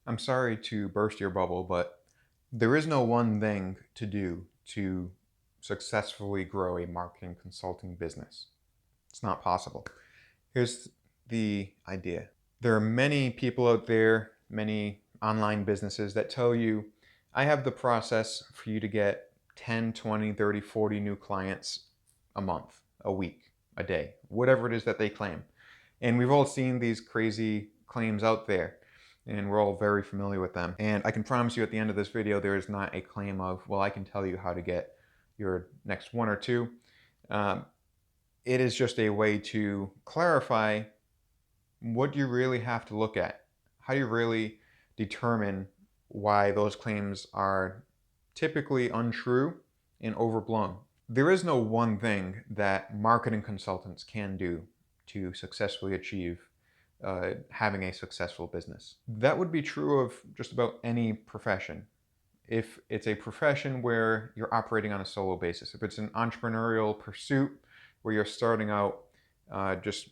I'm sorry to burst your bubble, but there is no one thing to do to successfully grow a marketing consulting business. It's not possible. Here's the idea. There are many people out there, many online businesses that tell you, I have the process for you to get 10, 20, 30, 40 new clients a month, a week, a day, whatever it is that they claim. And we've all seen these crazy claims out there, and we're all very familiar with them. And I can promise you at the end of this video, there is not a claim of, well, I can tell you how to get your next one or two. It is just a way to clarify what you really have to look at. How do you really determine why those claims are typically untrue and overblown? There is no one thing that marketing consultants can do to successfully achieve having a successful business. That would be true of just about any profession. If it's a profession where you're operating on a solo basis, if it's an entrepreneurial pursuit where you're starting out just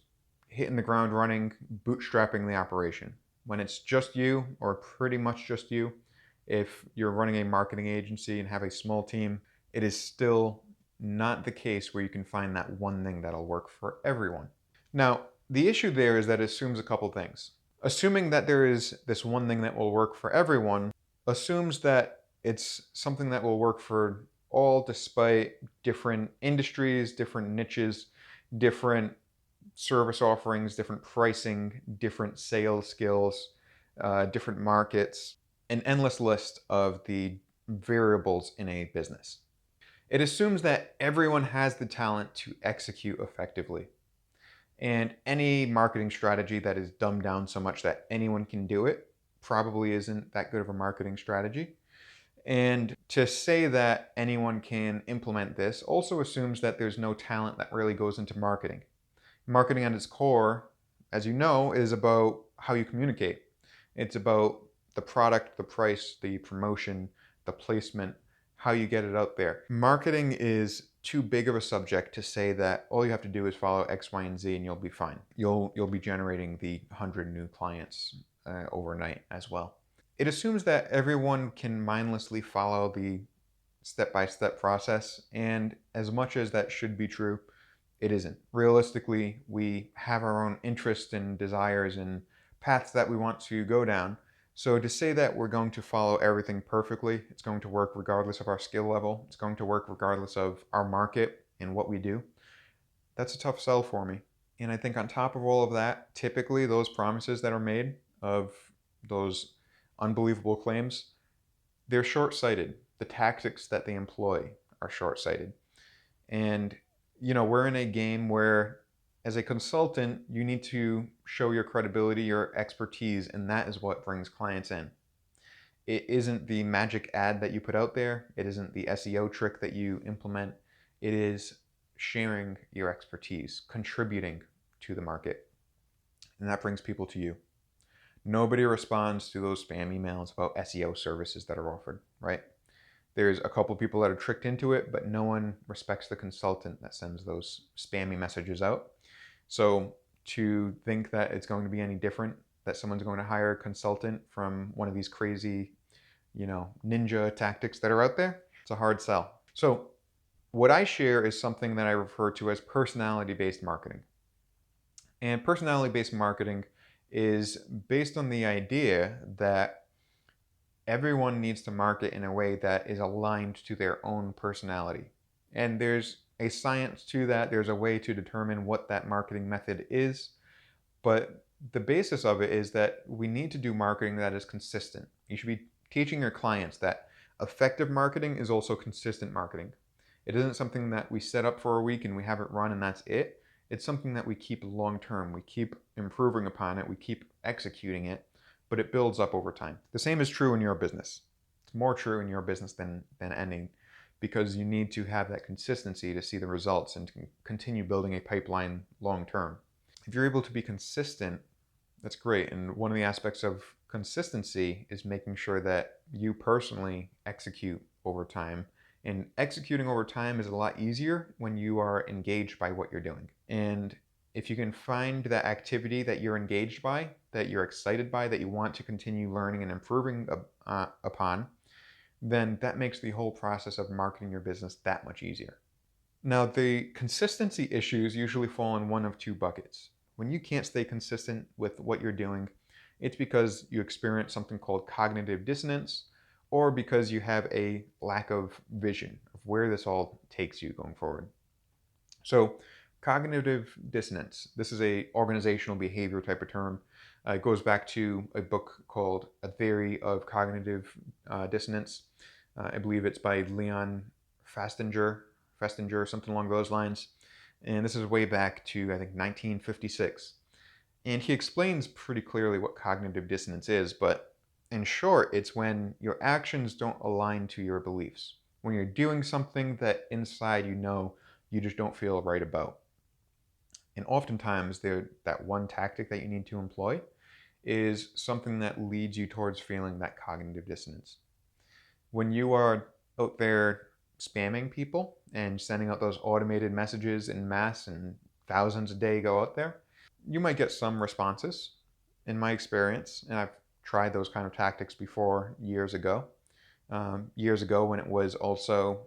hitting the ground running, bootstrapping the operation. When it's just you, or pretty much just you, if you're running a marketing agency and have a small team, it is still not the case where you can find that one thing that'll work for everyone. Now, the issue there is that it assumes a couple things. Assuming that there is this one thing that will work for everyone assumes that it's something that will work for all despite different industries, different niches, different service offerings, different pricing, different sales skills, different markets, an endless list of the variables in a business. It assumes that everyone has the talent to execute effectively. And any marketing strategy that is dumbed down so much that anyone can do it probably isn't that good of a marketing strategy. And to say that anyone can implement this also assumes that there's no talent that really goes into marketing. Marketing at its core, as you know, is about how you communicate. It's about the product, the price, the promotion, the placement, how you get it out there. Marketing is too big of a subject to say that all you have to do is follow X, Y, and Z and you'll be fine. You'll be generating the 100 new clients overnight as well. It assumes that everyone can mindlessly follow the step-by-step process, and as much as that should be true, it isn't. Realistically, we have our own interests and desires and paths that we want to go down. So to say that we're going to follow everything perfectly, it's going to work regardless of our skill level, it's going to work regardless of our market and what we do, that's a tough sell for me. And I think on top of all of that, typically those promises that are made of those unbelievable claims, they're short-sighted. The tactics that they employ are short-sighted. And we're in a game where as a consultant, you need to show your credibility, your expertise, and that is what brings clients in. It isn't the magic ad that you put out there. It isn't the SEO trick that you implement. It is sharing your expertise, contributing to the market. And that brings people to you. Nobody responds to those spam emails about SEO services that are offered, right? There's a couple people that are tricked into it, but no one respects the consultant that sends those spammy messages out. So to think that it's going to be any different, that someone's going to hire a consultant from one of these crazy, ninja tactics that are out there, it's a hard sell. So what I share is something that I refer to as personality-based marketing. And personality-based marketing is based on the idea that everyone needs to market in a way that is aligned to their own personality. And there's a science to that. There's a way to determine what that marketing method is. But the basis of it is that we need to do marketing that is consistent. You should be teaching your clients that effective marketing is also consistent marketing. It isn't something that we set up for a week and we have it run and that's it. It's something that we keep long term. We keep improving upon it. We keep executing it, but it builds up over time. The same is true in your business. It's more true in your business than any, because you need to have that consistency to see the results and to continue building a pipeline long term. If you're able to be consistent, that's great. And one of the aspects of consistency is making sure that you personally execute over time. And executing over time is a lot easier when you are engaged by what you're doing. And If you can find that activity that you're engaged by, that you're excited by, that you want to continue learning and improving upon, then that makes the whole process of marketing your business that much easier. Now, the consistency issues usually fall in one of two buckets. When you can't stay consistent with what you're doing, it's because you experience something called cognitive dissonance, or because you have a lack of vision of where this all takes you going forward. So, cognitive dissonance, this is a organizational behavior type of term. It goes back to a book called A Theory of Cognitive Dissonance. I believe it's by Leon Festinger, something along those lines. And this is way back to, I think, 1956. And he explains pretty clearly what cognitive dissonance is, but in short, it's when your actions don't align to your beliefs. When you're doing something that inside you just don't feel right about. And oftentimes, that one tactic that you need to employ is something that leads you towards feeling that cognitive dissonance. When you are out there spamming people and sending out those automated messages in mass and thousands a day go out there, you might get some responses. In my experience, and I've tried those kind of tactics before years ago when it was also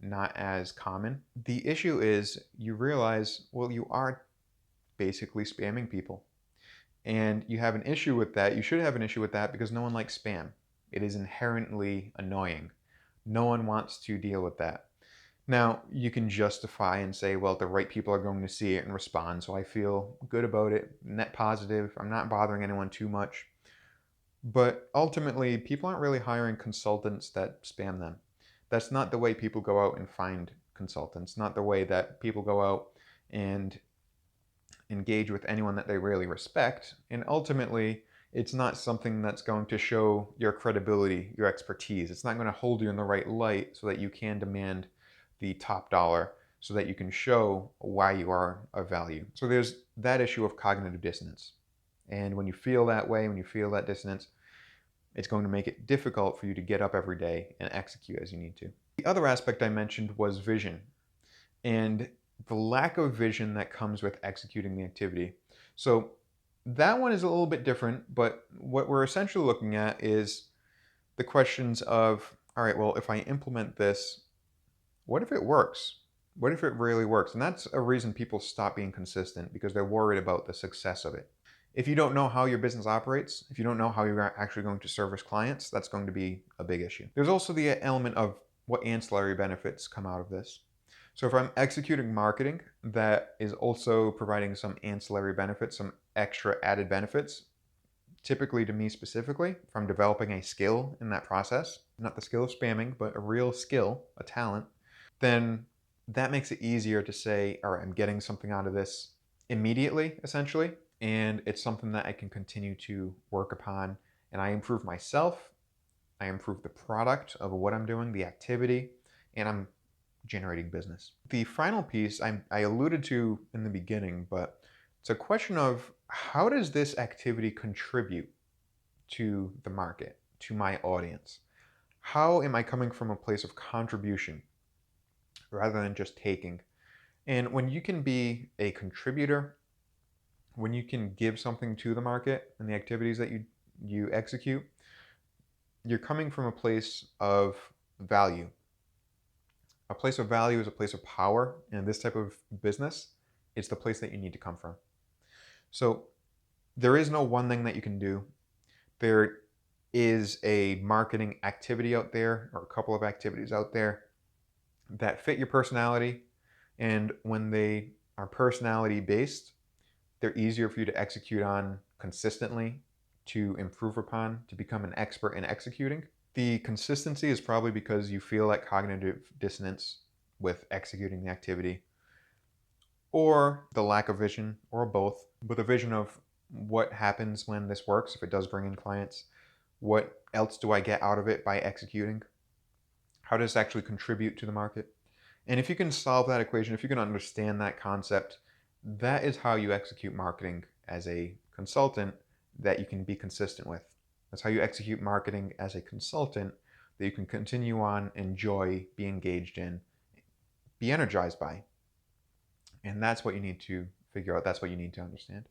not as common. The issue is you realize, well, you are basically spamming people. And you have an issue with that. You should have an issue with that because no one likes spam. It is inherently annoying. No one wants to deal with that. Now, you can justify and say, well, the right people are going to see it and respond, so I feel good about it, net positive, I'm not bothering anyone too much. But ultimately, people aren't really hiring consultants that spam them. That's not the way people go out and find consultants, not the way that people go out and engage with anyone that they really respect. And ultimately, it's not something that's going to show your credibility, your expertise. It's not going to hold you in the right light so that you can demand the top dollar, so that you can show why you are of value. So there's that issue of cognitive dissonance. And when you feel that way, when you feel that dissonance, it's going to make it difficult for you to get up every day and execute as you need to. The other aspect I mentioned was vision, and the lack of vision that comes with executing the activity. So that one is a little bit different, but what we're essentially looking at is the questions of, all right, well, if I implement this, what if it works? What if it really works? And that's a reason people stop being consistent, because they're worried about the success of it. If you don't know how your business operates, if you don't know how you're actually going to service clients, that's going to be a big issue. There's also the element of what ancillary benefits come out of this. So if I'm executing marketing that is also providing some ancillary benefits, some extra added benefits, typically to me specifically, if I'm developing a skill in that process, not the skill of spamming, but a real skill, a talent, then that makes it easier to say, all right, I'm getting something out of this immediately, essentially, and it's something that I can continue to work upon, and I improve myself, I improve the product of what I'm doing, the activity, and I'm generating business. The final piece I alluded to in the beginning, but it's a question of how does this activity contribute to the market, to my audience? How am I coming from a place of contribution rather than just taking? And when you can be a contributor, when you can give something to the market and the activities that you execute, you're coming from a place of value. A place of value is a place of power, and in this type of business, it's the place that you need to come from. So there is no one thing that you can do. There is a marketing activity out there, or a couple of activities out there that fit your personality, and when they are personality based, they're easier for you to execute on consistently, to improve upon, to become an expert in executing. The consistency is probably because you feel that cognitive dissonance with executing the activity, or the lack of vision, or both, with a vision of what happens when this works, if it does bring in clients, what else do I get out of it by executing? How does it actually contribute to the market? And if you can solve that equation, if you can understand that concept, that is how you execute marketing as a consultant that you can be consistent with. That's how you execute marketing as a consultant that you can continue on, enjoy, be engaged in, be energized by. And that's what you need to figure out that's what you need to understand.